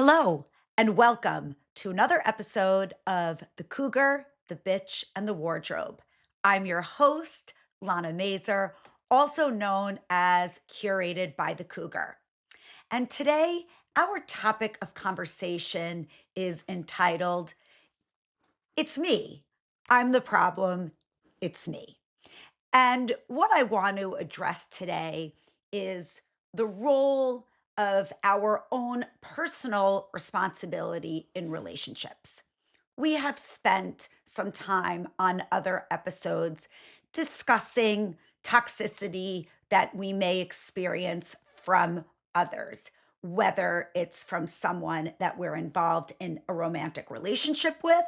Hello, and welcome to another episode of The Cougar, the Bitch, and the Wardrobe. I'm your host, Lana Mazer, also known as Curated by the Cougar. And today, our topic of conversation is entitled, It's Me. I'm the problem. It's me. And what I want to address today is the role of our own personal responsibility in relationships. We have spent some time on other episodes discussing toxicity that we may experience from others, whether it's from someone that we're involved in a romantic relationship with,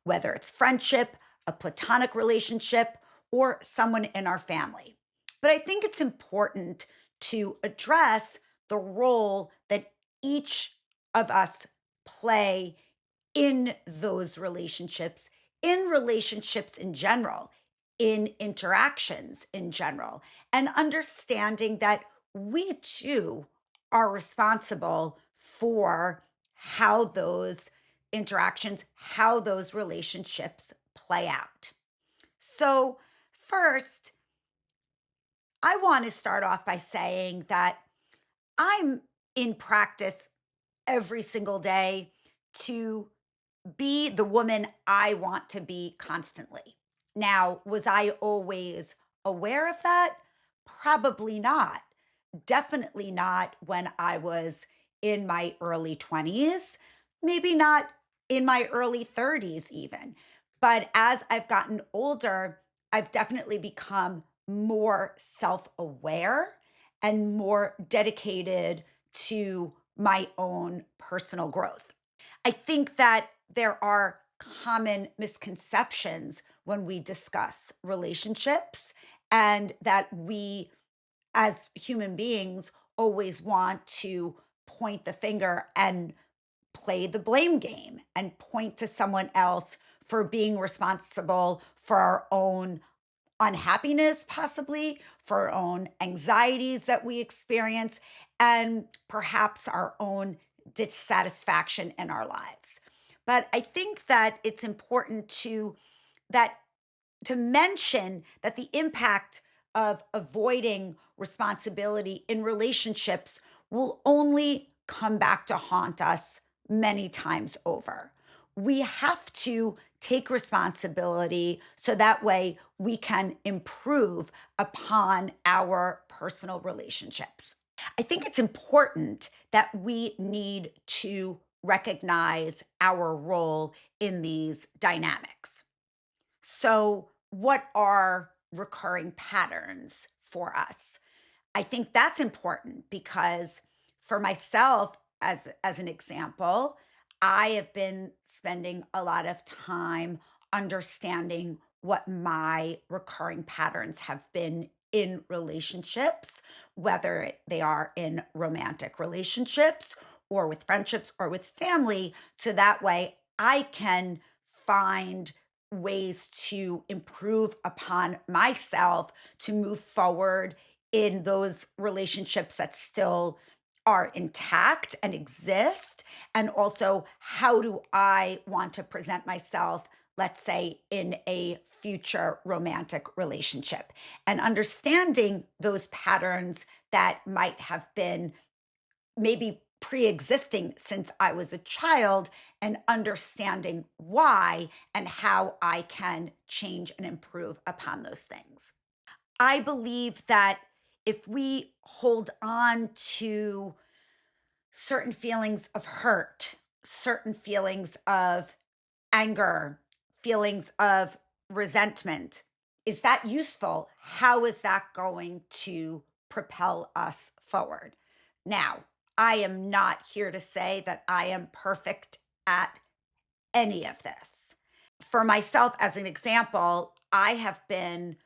whether it's friendship, a platonic relationship, or someone in our family. But I think it's important to address the role that each of us play in those relationships, in relationships in general, in interactions in general, and understanding that we too are responsible for how those interactions, how those relationships play out. So, first, I want to start off by saying that I'm in practice every single day to be the woman I want to be constantly. Now, was I always aware of that? Probably not. Definitely not when I was in my early 20s, maybe not in my early 30s, even. But as I've gotten older, I've definitely become more self aware and more dedicated to my own personal growth. I think that there are common misconceptions when we discuss relationships, and that we as human beings always want to point the finger and play the blame game and point to someone else for being responsible for our own unhappiness, possibly for our own anxieties that we experience, and perhaps our own dissatisfaction in our lives. But I think that it's important that to mention that the impact of avoiding responsibility in relationships will only come back to haunt us many times over. We have to take responsibility so that way we can improve upon our personal relationships. I think it's important that we need to recognize our role in these dynamics. So, what are recurring patterns for us? I think that's important because for myself, as an example, I have been spending a lot of time understanding what my recurring patterns have been in relationships, whether they are in romantic relationships or with friendships or with family. So that way I can find ways to improve upon myself to move forward in those relationships that still are intact and exist. And also, how do I want to present myself, let's say, in a future romantic relationship? And understanding those patterns that might have been maybe pre-existing since I was a child, and understanding why and how I can change and improve upon those things. I believe that if we hold on to certain feelings of hurt, certain feelings of anger, feelings of resentment, is that useful? How is that going to propel us forward? Now, I am not here to say that I am perfect at any of this. For myself, as an example, I have been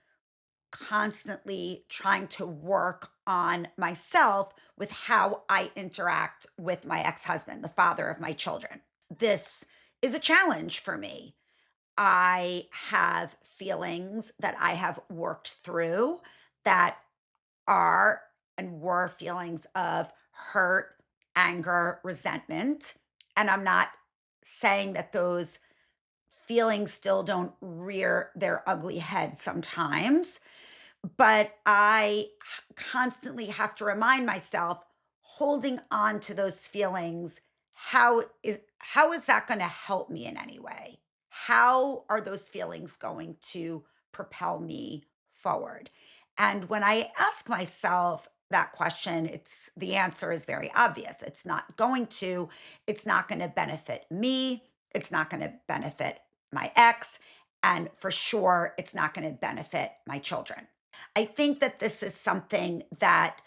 constantly trying to work on myself with how I interact with my ex husband, the father of my children. This is a challenge for me. I have feelings that I have worked through that are and were feelings of hurt, anger, resentment. And I'm not saying that those feelings still don't rear their ugly head sometimes, but constantly have to remind myself, holding on to those feelings, how is that going to help me in any way? How are those feelings going to propel me forward? And when I ask myself that question, it's the answer is very obvious. It's not going to benefit me, it's not going to benefit my ex, and for sure it's not going to benefit my children. I think that this is something that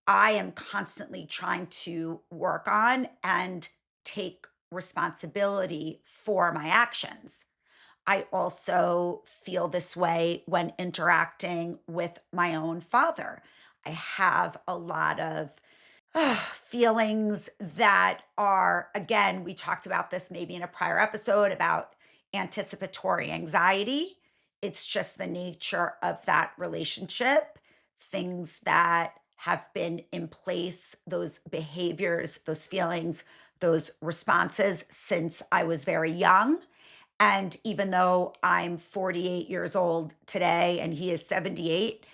I am constantly trying to work on and take responsibility for my actions. I also feel this way when interacting with my own father. I have a lot of feelings that are, again, we talked about this maybe in a prior episode about anticipatory anxiety. It's just the nature of that relationship, things that have been in place, those behaviors, those feelings, those responses since I was very young. And even though I'm 48 years old today and he is 78,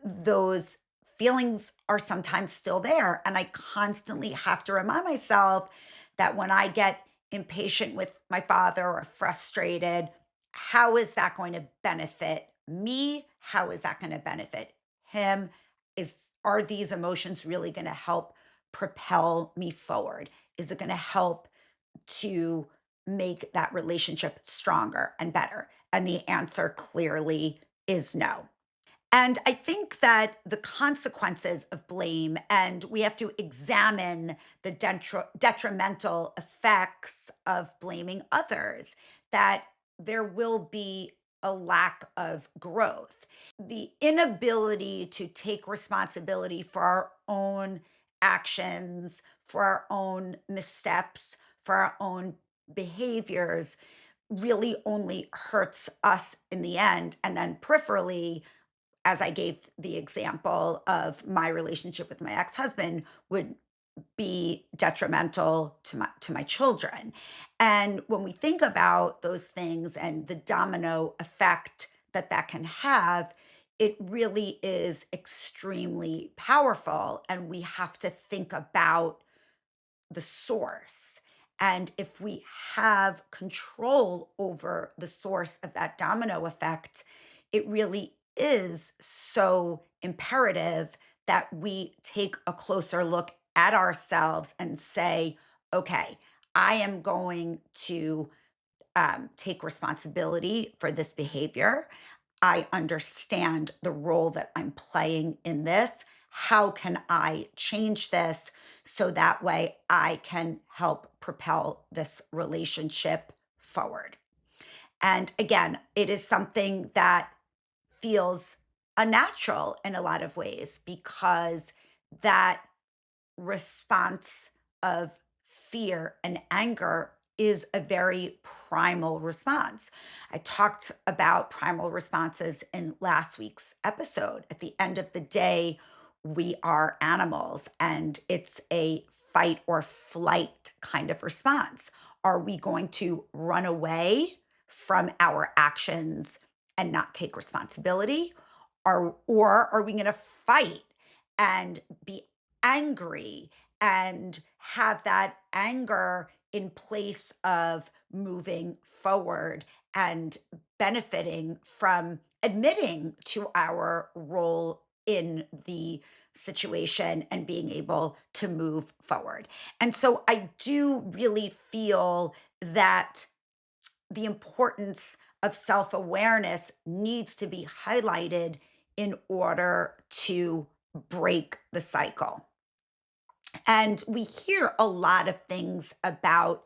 those feelings are sometimes still there. And I constantly have to remind myself that when I get impatient with my father or frustrated, how is that going to benefit me? How is that going to benefit him? Is Are these emotions really going to help propel me forward? Is it going to help to make that relationship stronger and better? And the answer clearly is no. And I think that the consequences of blame, and we have to examine the detrimental effects of blaming others, that there will be a lack of growth. The inability to take responsibility for our own actions, for our own missteps, for our own behaviors really only hurts us in the end. And then peripherally, as I gave the example of my relationship with my ex-husband, would be detrimental to my children. And when we think about those things and the domino effect that that can have, it really is extremely powerful. And we have to think about the source. And if we have control over the source of that domino effect, it really is so imperative that we take a closer look at ourselves and say, okay, I am going to take responsibility for this behavior. I understand the role that I'm playing in this. How can I change this so that way I can help propel this relationship forward? And again, it is something that feels unnatural in a lot of ways because that response of fear and anger is a very primal response. I talked about primal responses in last week's episode. At the end of the day, we are animals and it's a fight or flight kind of response. Are we going to run away from our actions and not take responsibility? Or are we going to fight and be angry and have that anger in place of moving forward and benefiting from admitting to our role in the situation and being able to move forward? And so I do really feel that the importance of self awareness needs to be highlighted in order to break the cycle. And we hear a lot of things about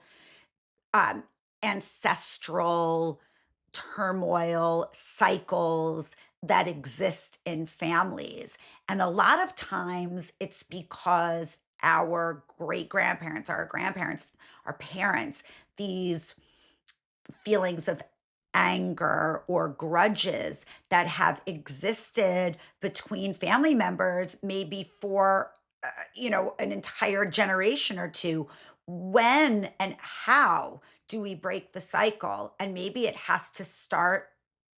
um, ancestral turmoil cycles that exist in families. And a lot of times it's because our great grandparents, our grandparents, our parents, these feelings of anger or grudges that have existed between family members maybe for an entire generation or two, When and how do we break the cycle? And maybe it has to start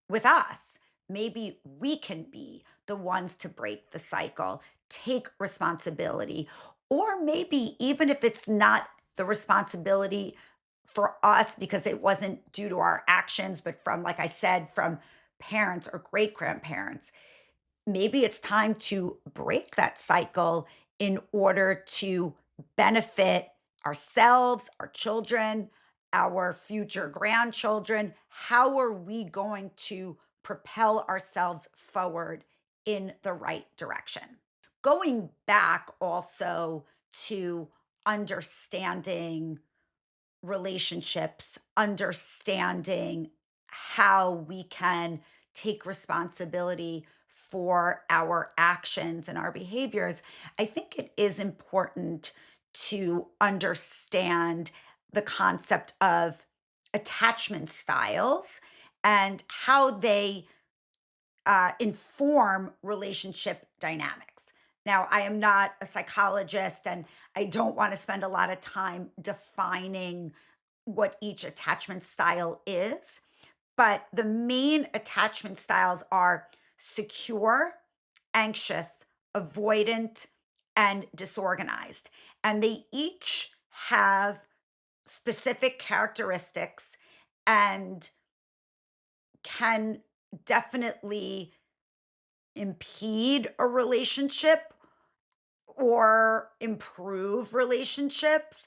with us. Maybe we can be the ones to break the cycle, take responsibility, or maybe even if it's not the responsibility for us because it wasn't due to our actions, but from, like I said, from parents or great grandparents, maybe it's time to break that cycle in order to benefit ourselves, our children, our future grandchildren. How are we going to propel ourselves forward in the right direction? Going back also to understanding relationships, understanding how we can take responsibility for our actions and our behaviors, I think it is important to understand the concept of attachment styles and how they inform relationship dynamics. Now, I am not a psychologist and I don't want to spend a lot of time defining what each attachment style is, but the main attachment styles are secure, anxious, avoidant, and disorganized. And they each have specific characteristics and can definitely impede a relationship or improve relationships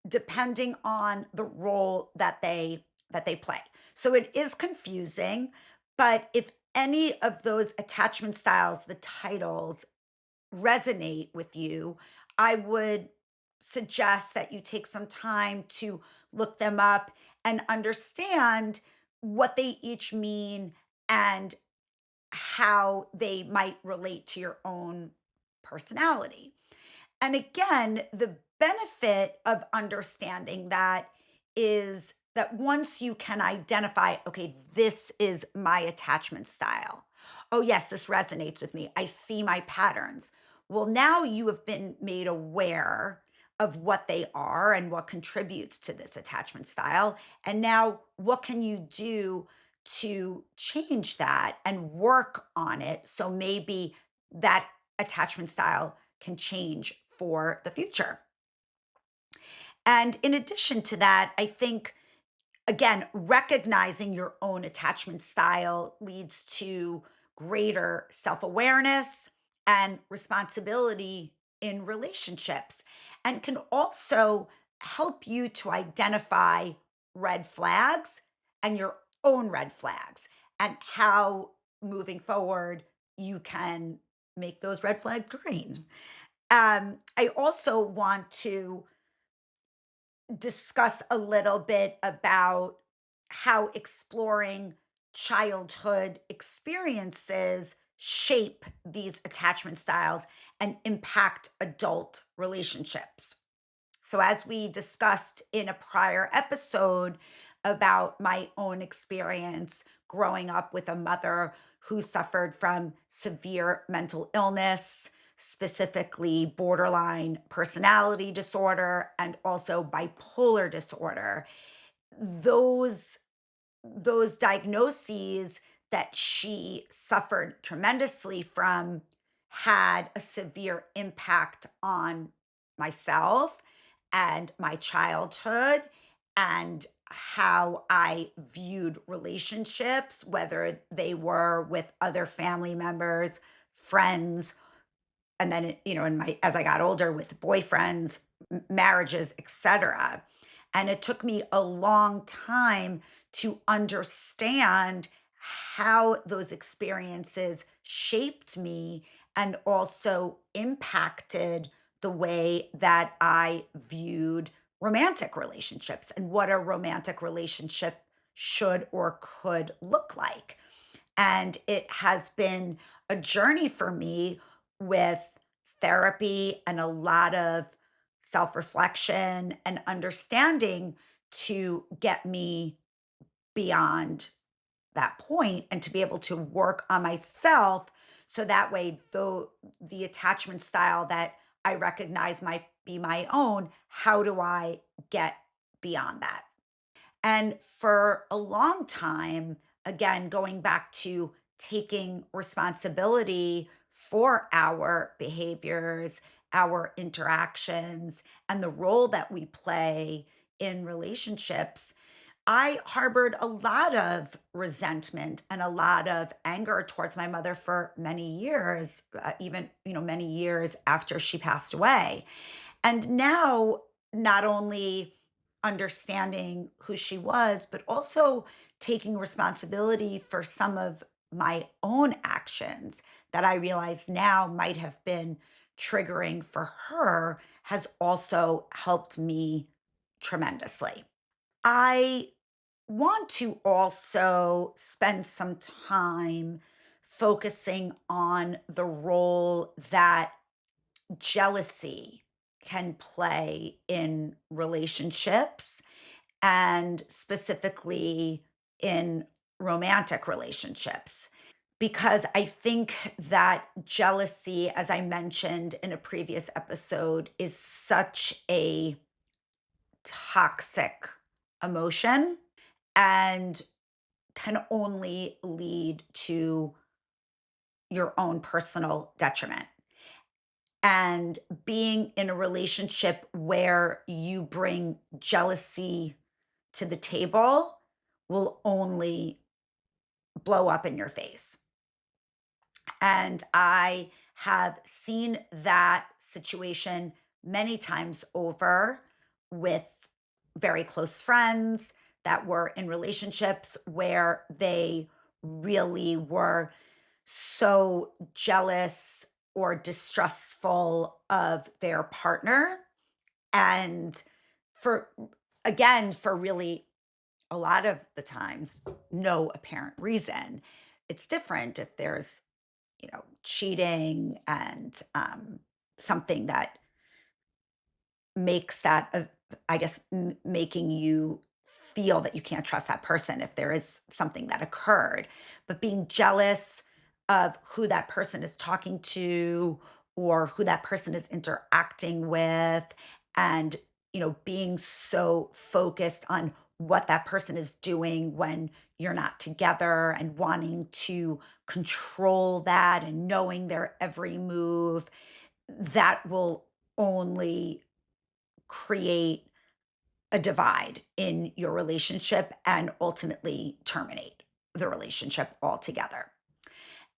depending on the role that they play. So it is confusing, but if any of those attachment styles, the titles resonate with you, I would suggest that you take some time to look them up and understand what they each mean and how they might relate to your own personality. And again, the benefit of understanding that is that once you can identify, okay, this is my attachment style. Oh, yes, this resonates with me. I see my patterns. Well, now you have been made aware of what they are and what contributes to this attachment style. And now, what can you do to change that and work on it? So maybe that attachment style can change for the future. And in addition to that, I think, again, recognizing your own attachment style leads to greater self awareness and responsibility in relationships, and can also help you to identify red flags and your own red flags, and how moving forward you can make those red flags green. I also want to discuss a little bit about how exploring childhood experiences shape these attachment styles and impact adult relationships. So, as we discussed in a prior episode about my own experience growing up with a mother who suffered from severe mental illness, specifically borderline personality disorder and also bipolar disorder, those those diagnoses that she suffered tremendously from had a severe impact on myself and my childhood and how I viewed relationships, whether they were with other family members, friends, and then in my as I got older with boyfriends, marriages, etc. And it took me a long time to understand how those experiences shaped me and also impacted the way that I viewed romantic relationships and what a romantic relationship should or could look like. And it has been a journey for me with therapy and a lot of self reflection and understanding to get me beyond that point and to be able to work on myself. So that way, though the attachment style that I recognize might be my own, how do I get beyond that. And for a long time, again, going back to taking responsibility for our behaviors, our interactions, and the role that we play in relationships, I harbored a lot of resentment and a lot of anger towards my mother for many years, even, many years after she passed away. And now, not only understanding who she was, but also taking responsibility for some of my own actions that I realize now might have been triggering for her has also helped me tremendously. I want to also spend some time focusing on the role that jealousy can play in relationships and specifically in romantic relationships. Because I think that jealousy, as I mentioned in a previous episode, is such a toxic emotion and can only lead to your own personal detriment. And being in a relationship where you bring jealousy to the table will only blow up in your face. And I have seen that situation many times over with very close friends that were in relationships where they really were so jealous or distrustful of their partner. And for, again, for really a lot of the times, no apparent reason. It's different if there's, cheating and something that makes that, I guess, making you feel that you can't trust that person if there is something that occurred. But being jealous of who that person is talking to or who that person is interacting with, and, being so focused on what that person is doing when you're not together and wanting to control that and knowing their every move, that will only create a divide in your relationship and ultimately terminate the relationship altogether.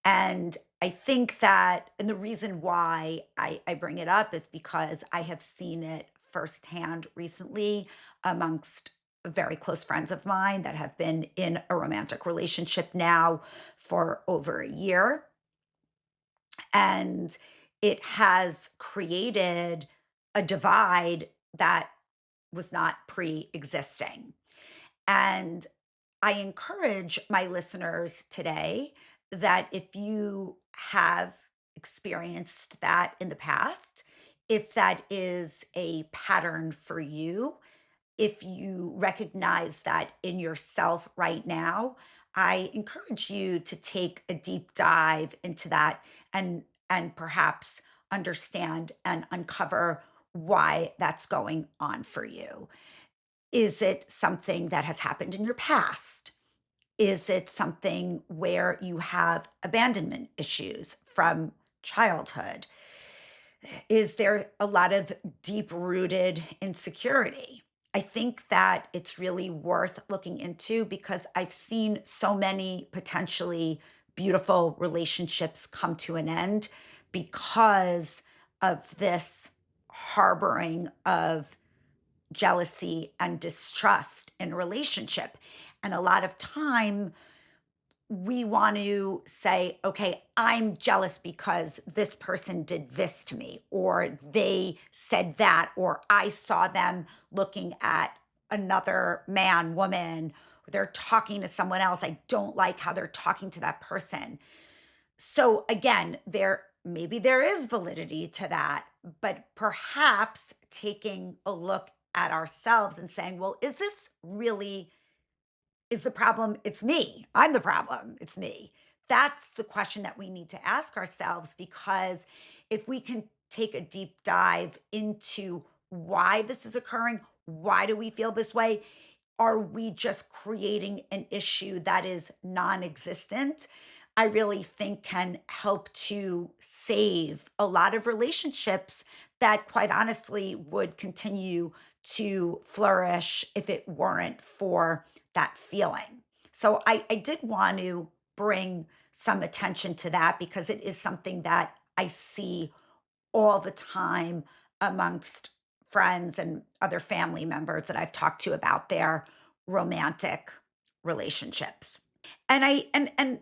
And I think that, and the reason why I bring it up is because I have seen it firsthand recently amongst very close friends of mine that have been in a romantic relationship now for over a year. And it has created a divide that was not pre existing. And I encourage my listeners today that if you have experienced that in the past, if that is a pattern for you, if you recognize that in yourself right now, I encourage you to take a deep dive into that and perhaps understand and uncover why that's going on for you. Is it something that has happened in your past? Is it something where you have abandonment issues from childhood? Is there a lot of deep rooted insecurity? I think that it's really worth looking into because I've seen so many potentially beautiful relationships come to an end because of this harboring of jealousy and distrust in a relationship. And a lot of time we want to say, okay, I'm jealous because this person did this to me, or they said that, or I saw them looking at another man, woman, or they're talking to someone else. I don't like how they're talking to that person. So again, maybe there is validity to that, but perhaps taking a look at ourselves and saying, well, is this really is the problem? It's me. I'm the problem. It's me. That's the question that we need to ask ourselves, because if we can take a deep dive into why this is occurring, Why do we feel this way? Are we just creating an issue that is non existent? I really think can help to save a lot of relationships that, quite honestly, would continue to flourish if it weren't for that feeling. So I did want to bring some attention to that because it is something that I see all the time amongst friends and other family members that I've talked to about their romantic relationships. And in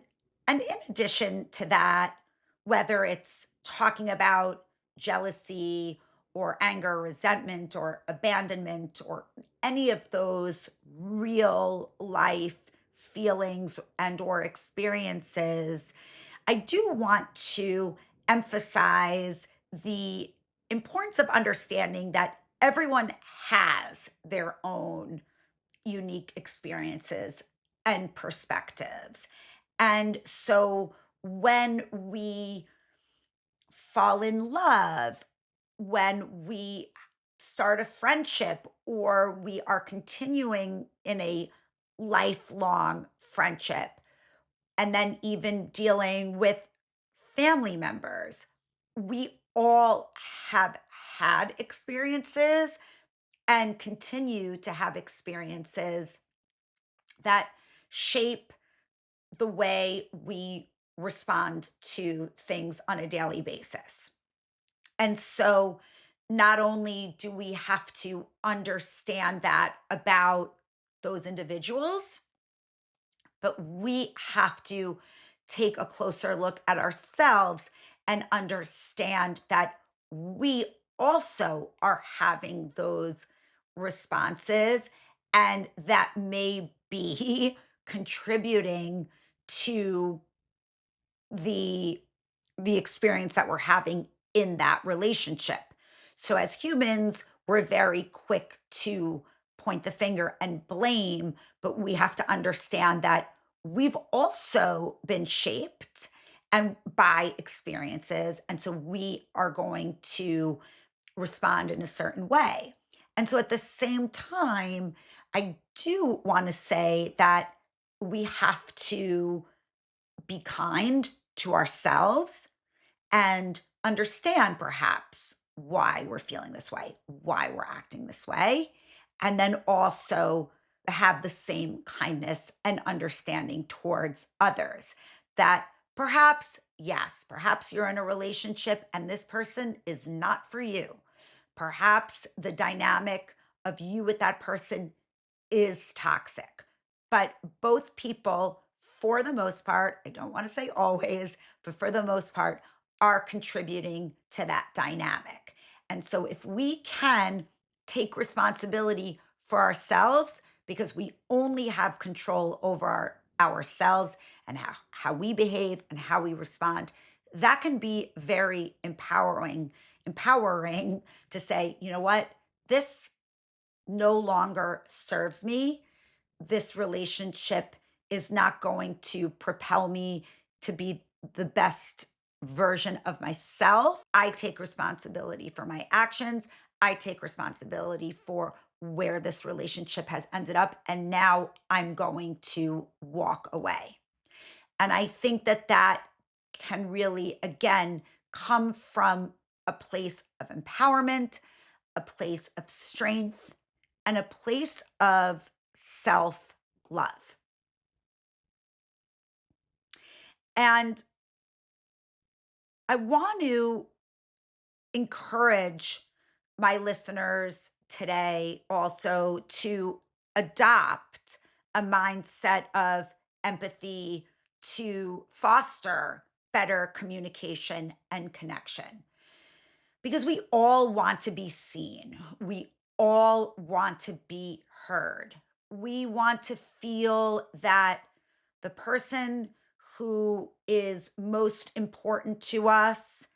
addition to that, whether it's talking about jealousy or anger, resentment or abandonment or any of those real life feelings and or experiences, I do want to emphasize the importance of understanding that everyone has their own unique experiences and perspectives. And so when we fall in love, when we start a friendship, or we are continuing in a lifelong friendship, and then even dealing with family members, we all have had experiences and continue to have experiences that shape the way we respond to things on a daily basis. And so, not only do we have to understand that about those individuals, but we have to take a closer look at ourselves and understand that we also are having those responses, and that may be contributing to the the experience that we're having in that relationship. So as humans, we're very quick to point the finger and blame, but we have to understand that we've also been shaped and by experiences, and so we are going to respond in a certain way. And so at the same time, I do want to say that we have to be kind to ourselves and understand perhaps why we're feeling this way, why we're acting this way, and then also have the same kindness and understanding towards others. That perhaps, yes, perhaps you're in a relationship and this person is not for you. Perhaps the dynamic of you with that person is toxic. But both people, for the most part, I don't want to say always, but for the most part, are contributing to that dynamic. And so if we can take responsibility for ourselves, because we only have control over ourselves and how we behave and how we respond, that can be very empowering to say, you know what, this no longer serves me. This relationship is not going to propel me to be the best version of myself. I take responsibility for my actions. I take responsibility for where this relationship has ended up. And now I'm going to walk away. And I think that that can really, again, come from a place of empowerment, a place of strength, and a place of self love. And I want to encourage my listeners today also to adopt a mindset of empathy to foster better communication and connection. Because we all want to be seen. We all want to be heard. We want to feel that the person who is most important to us,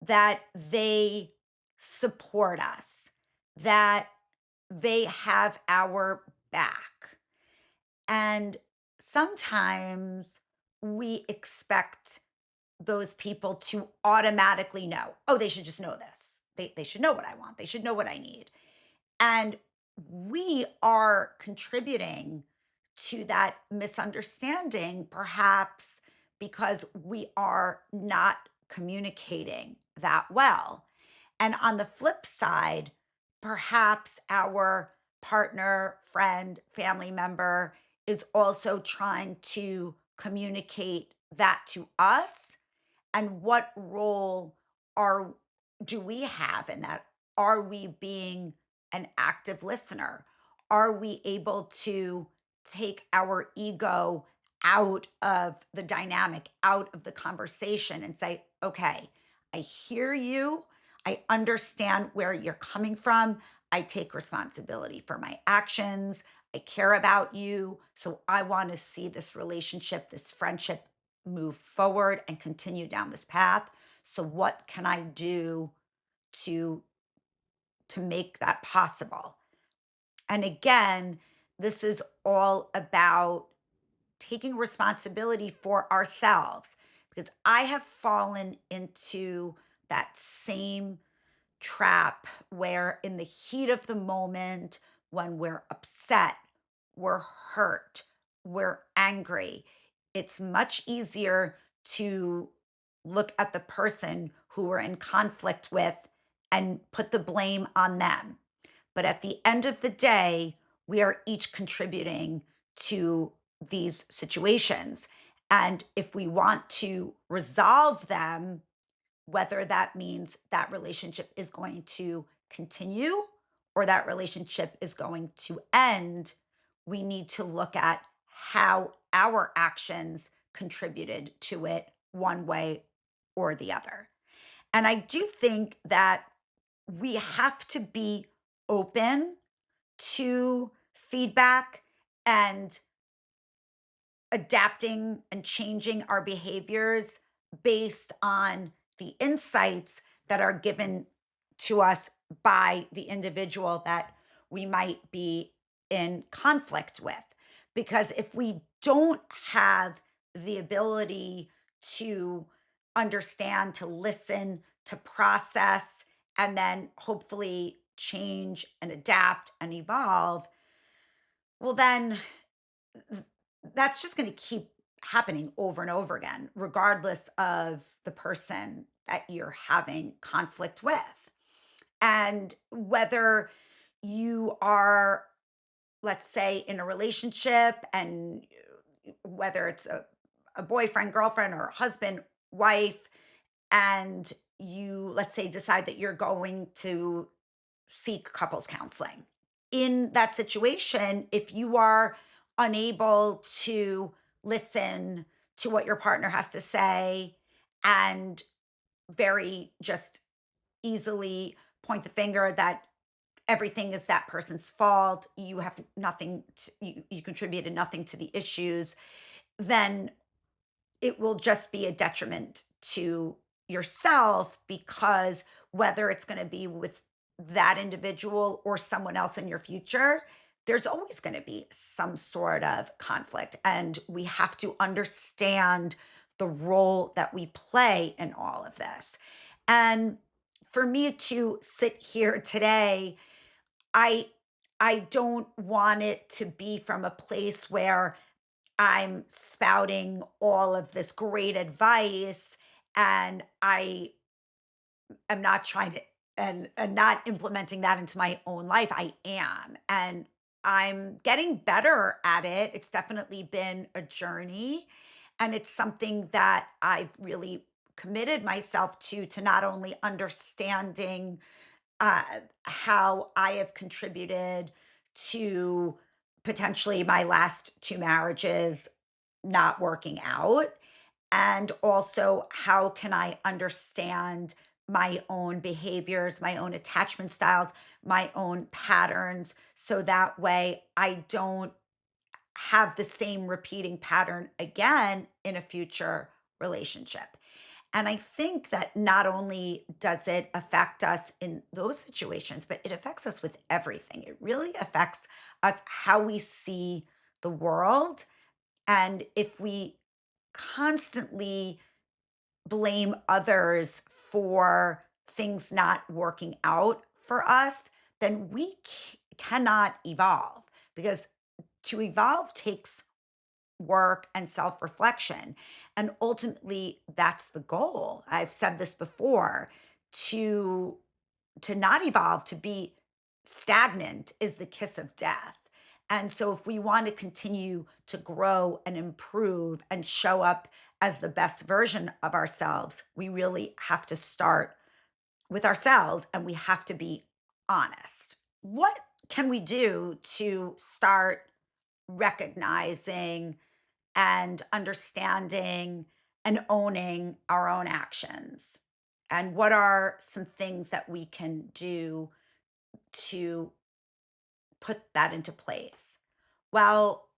that they support us, that they have our back. And sometimes we expect those people to automatically know, oh, they should just know this. They should know what I want. They should know what I need. And we are contributing to that misunderstanding, perhaps because we are not communicating that well. And on the flip side, perhaps our partner, friend, family member is also trying to communicate that to us. And what role are do we have in that? Are we being an active listener? Are we able to take our ego out of the dynamic, out of the conversation and say, okay, I hear you. I understand where you're coming from. I take responsibility for my actions. I care about you. So I want to see this relationship, this friendship move forward and continue down this path. So what can I do to make that possible? And again, this is all about taking responsibility for ourselves because I have fallen into that same trap where, in the heat of the moment, when we're upset, we're hurt, we're angry, it's much easier to look at the person who we're in conflict with and put the blame on them. But at the end of the day, we are each contributing to these situations. And if we want to resolve them, whether that means that relationship is going to continue or that relationship is going to end, we need to look at how our actions contributed to it one way or the other. And I do think that we have to be open to feedback and adapting and changing our behaviors based on the insights that are given to us by the individual that we might be in conflict with. Because if we don't have the ability to understand, to listen, to process, and then hopefully change and adapt and evolve, well, then th- that's just going to keep happening over and over again, regardless of the person that you're having conflict with. And whether you are, let's say, in a relationship, and whether it's a boyfriend, girlfriend, or husband, wife, and you, let's say, decide that you're going to seek couples counseling. In that situation, if you are unable to listen to what your partner has to say and very just easily point the finger that everything is that person's fault, you have nothing, you contributed nothing to the issues, then it will just be a detriment to yourself because whether it's going to be with that individual or someone else in your future, there's always going to be some sort of conflict. And we have to understand the role that we play in all of this. And for me to sit here today, I I don't want it to be from a place where I'm spouting all of this great advice and I am not trying to and not implementing that into my own life. I am. And I'm getting better at it. It's definitely been a journey. And it's something that I've really committed myself to not only understanding uh, how I have contributed to potentially my last two marriages not working out, and also how can I understand my own behaviors, my own attachment styles, my own patterns, so that way I don't have the same repeating pattern again in a future relationship. And I think that not only does it affect us in those situations, but it affects us with everything. It really affects us how we see the world. And if we constantly blame others for things not working out for us, then cannot evolve, because to evolve takes work and self reflection. And ultimately, that's the goal. I've said this before, to to not evolve, to be stagnant is the kiss of death. And so if we want to continue to grow and improve and show up as the best version of ourselves, we really have to start with ourselves and we have to be honest. What can we do to start recognizing and understanding and owning our own actions? And what are some things that we can do to put that into place? Well,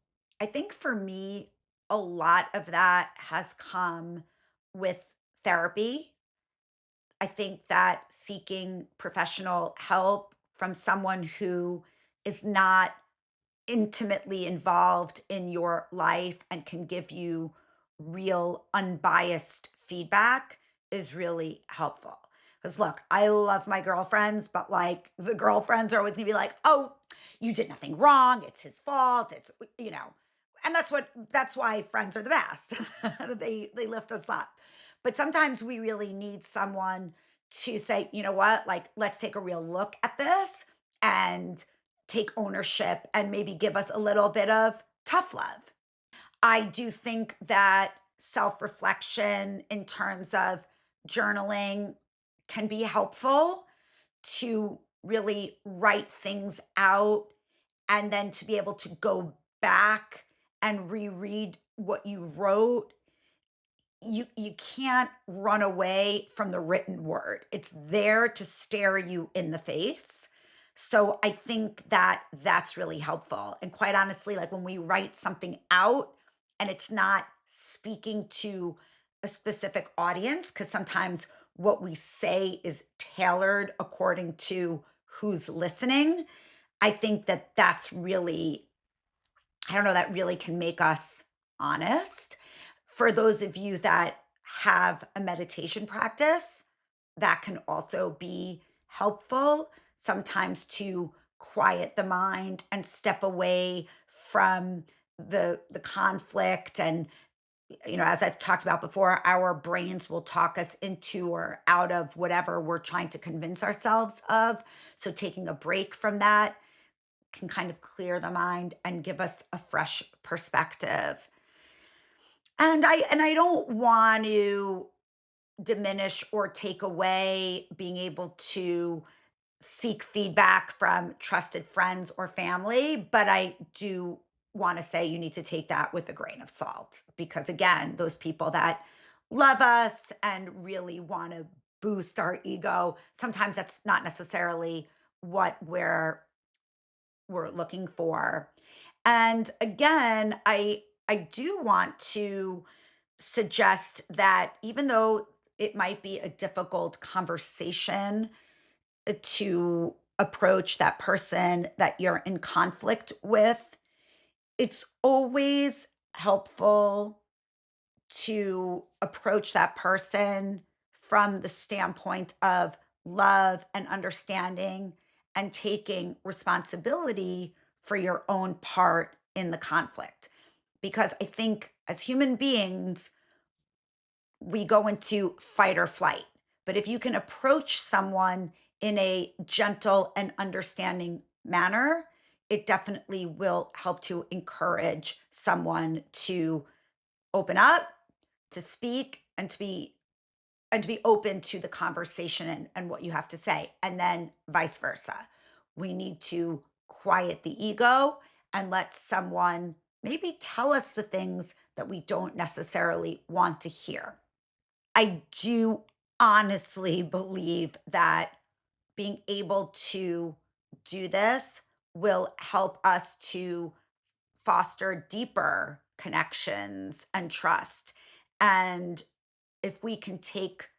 I think for me, a lot of that has come with therapy. I think that seeking professional help from someone who is not intimately involved in your life and can give you real unbiased feedback is really helpful. Because look, I love my girlfriends, but like the girlfriends are always gonna be like, oh, you did nothing wrong. It's his fault. And that's why friends are the best. They lift us up. But sometimes we really need someone to say, you know what, like, let's take a real look at this and take ownership and maybe give us a little bit of tough love. I do think that self reflection in terms of journaling can be helpful to really write things out and then to be able to go back and reread what you wrote. You can't run away from the written word. It's there to stare you in the face. So I think that that's really helpful. And quite honestly, like when we write something out and it's not speaking to a specific audience, because sometimes what we say is tailored according to who's listening, I think that that's really, I don't know, that really can make us honest. For those of you that have a meditation practice, that can also be helpful sometimes to quiet the mind and step away from the conflict. And as I've talked about before, our brains will talk us into or out of whatever we're trying to convince ourselves of. So taking a break from that can kind of clear the mind and give us a fresh perspective. And I don't want to diminish or take away being able to seek feedback from trusted friends or family, but I do want to say you need to take that with a grain of salt, because again, those people that love us and really want to boost our ego, sometimes that's not necessarily what we're looking for. And again, I do want to suggest that even though it might be a difficult conversation to approach that person that you're in conflict with, it's always helpful to approach that person from the standpoint of love and understanding and taking responsibility for your own part in the conflict. Because I think as human beings, we go into fight or flight. But if you can approach someone in a gentle and understanding manner, it definitely will help to encourage someone to open up, to speak, and to be open to the conversation and what you have to say. And then vice versa. We need to quiet the ego and let someone maybe tell us the things that we don't necessarily want to hear. I do honestly believe that being able to do this will help us to foster deeper connections and trust. And if we can take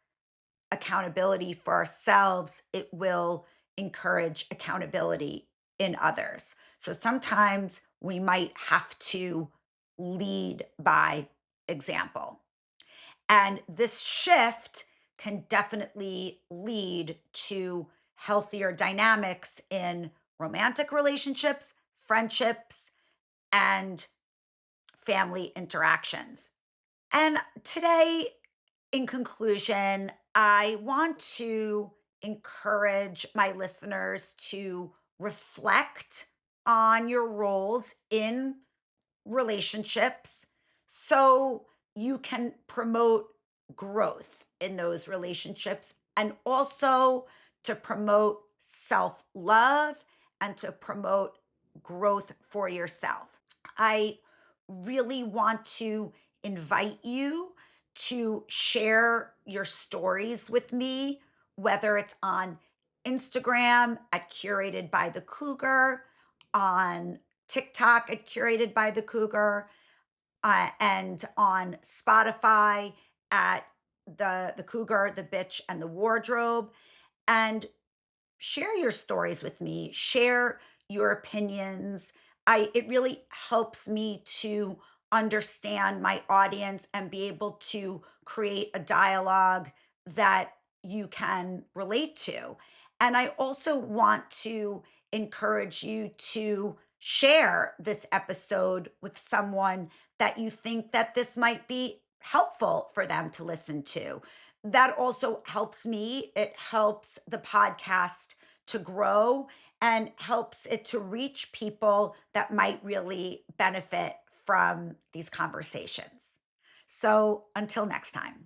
accountability for ourselves, it will encourage accountability in others. So sometimes we might have to lead by example. And this shift can definitely lead to healthier dynamics in romantic relationships, friendships, and family interactions. And today, in conclusion, I want to encourage my listeners to reflect on your roles in relationships so you can promote growth in those relationships and also to promote self love and to promote growth for yourself. I really want to invite you to share your stories with me, whether it's on Instagram at Curated by the Cougar, on TikTok at Curated by the Cougar, and on Spotify at the Cougar, the Bitch, and the Wardrobe. And share your stories with me, share your opinions. It really helps me to understand my audience and be able to create a dialogue that you can relate to. And I also want to encourage you to share this episode with someone that you think that this might be helpful for them to listen to. That also helps me. It helps the podcast to grow and helps it to reach people that might really benefit from these conversations. So until next time.